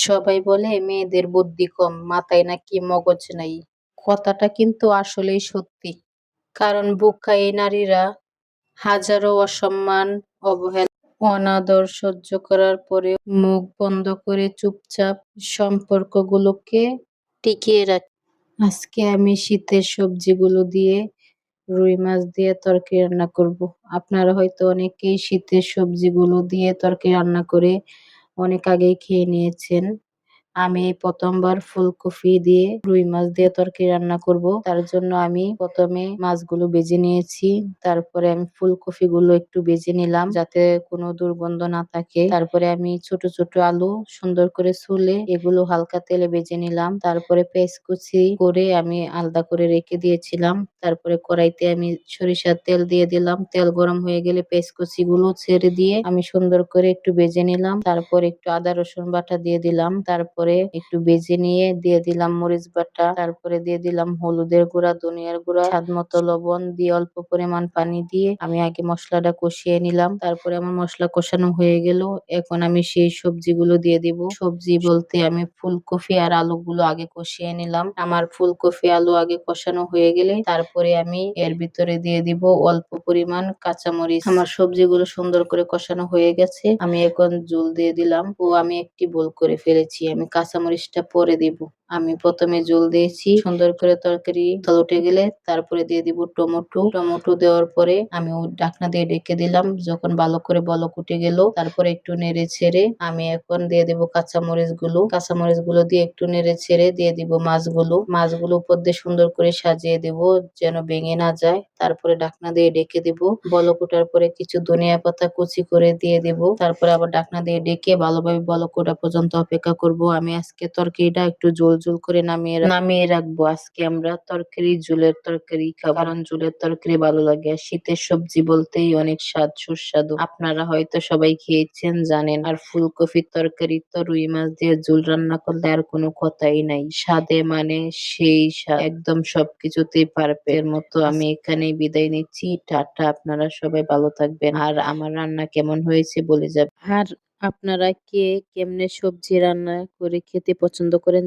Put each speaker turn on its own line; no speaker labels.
সবাই বলে মেয়েদের বুদ্ধি কম, মাথায় নাকি মগজ নাই। কথাটা কিন্তু আসলেই সত্যি। কারণ বোকা এই নারীরা হাজারো অসম্মান, অবহেলা, অনাদর সহ্য করার পরেও মুখ বন্ধ করে চুপচাপ সম্পর্কগুলোকে টিকিয়ে রাখে। আজকে আমি শীতের সবজিগুলো দিয়ে রুই মাছ দিয়ে তরকারি রান্না করব। আপনারা হয়তো অনেকেই শীতের সবজিগুলো দিয়ে তরকারি রান্না করে অনেক আগেই খেয়ে নিয়েছেন। আমি এই প্রথমবার ফুলকপি দিয়ে রুই মাছ দিয়ে তরকারি রান্না করব। তার জন্য আমি প্রথমে মাছগুলো ভেজে নিয়েছি। তারপরে আমি ফুলকপিগুলো একটু ভেজে নিলাম যাতে কোনো দুর্গন্ধ না থাকে। তারপরে আমি ছোট ছোট আলু সুন্দর করে ছুলে এগুলো হালকা তেলে ভেজে নিলাম। তারপরে পেঁয়াজ কুচি করে আমি আলাদা করে রেখে দিয়েছিলাম। তারপরে কড়াইতে আমি সরিষার তেল দিয়ে দিলাম। তেল গরম হয়ে গেলে পেঁয়াজ কুচি গুলো ছেড়ে দিয়ে আমি সুন্দর করে একটু ভেজে নিলাম। তারপর একটু আদা রসুন বাটা দিয়ে দিলাম। তারপরে একটু ভেজে নিয়ে দিয়ে দিলাম মরিচ বাটা। তারপরে দিয়ে দিলাম হলুদের গুঁড়া, ধনিয়ার গুঁড়া, স্বাদ মতো লবণ দিয়ে অল্প পরিমাণ পানি দিয়ে আমি আগে মশলাটা কষিয়ে নিলাম। তারপরে আমার মশলা কষানো হয়ে গেল। এখন আমি সেই সবজিগুলো দিয়ে দিব। সবজি বলতে আমি ফুলকপি আর আলুগুলো আগে কষিয়ে নিলাম। আমার ফুলকপি আলু আগে কষানো হয়ে গেলে তারপরে আমি এর ভিতরে দিয়ে দিব অল্প পরিমাণ কাঁচামরিচ। আমার সবজিগুলো সুন্দর করে কষানো হয়ে গেছে। আমি এখন জল দিয়ে দিলাম। আমি একটি ভুল করে ফেলেছি, আমি কাঁচামরিচটা পরে দিব। আমি প্রথমে জল দিয়েছি। সুন্দর করে তরকারি জাল উঠে গেলে তারপরে দিয়ে দিব টমেটো। টমেটো দেওয়ার পরে আমি ঢাকনা দিয়ে ঢেকে দিলাম। যখন ভালো করে বলক উঠে গেল তারপরে একটু নেড়ে ছেড়ে আমি এখন দিয়ে দিব কাঁচামরিচ গুলো। কাঁচামরিচ গুলো দিয়ে একটু নেড়ে ছেড়ে দিয়ে দিব মাছগুলো। মাছগুলো উপর দিয়ে সুন্দর করে সাজিয়ে দেব যেন ভেঙে না যায়। তারপরে ঢাকনা দিয়ে ঢেকে দেব। বলক ওঠার পরে কিছু ধনিয়া পাতা কুচি করে দিয়ে দেব। তারপরে আবার ঢাকনা দিয়ে ঢেকে ভালোভাবে বলক ওঠা পর্যন্ত অপেক্ষা করব। আমি আজকে তরকারিটা একটু ঝোল ঝোল করে নামিয়ে রাখবো। আজকে আমরা তরকারি ঝোলের তরকারি খাবো, কারণ ঝোলের তরকারি ভালো লাগে। আর শীতের সবজি বলতেই অনেক স্বাদ সুস্বাদু। আপনারা হয়তো সবাই খেয়েছেন, জানেন। আর ফুলকপির তরকারি তো রুই মাছ দিয়ে ঝোল রান্না করলে আর কোনো কথাই নাই। স্বাদে মানে সেই স্বাদ, একদম সবকিছুতেই পারফেক্ট। এর মতো আমি এখানেই বিদায় নিচ্ছি। টাটা, আপনারা সবাই ভালো থাকবেন। আর আমার রান্না কেমন হয়েছে বলে যাবেন। আর আপনারা কে কেমনে সবজি রান্না করে খেতে পছন্দ করেন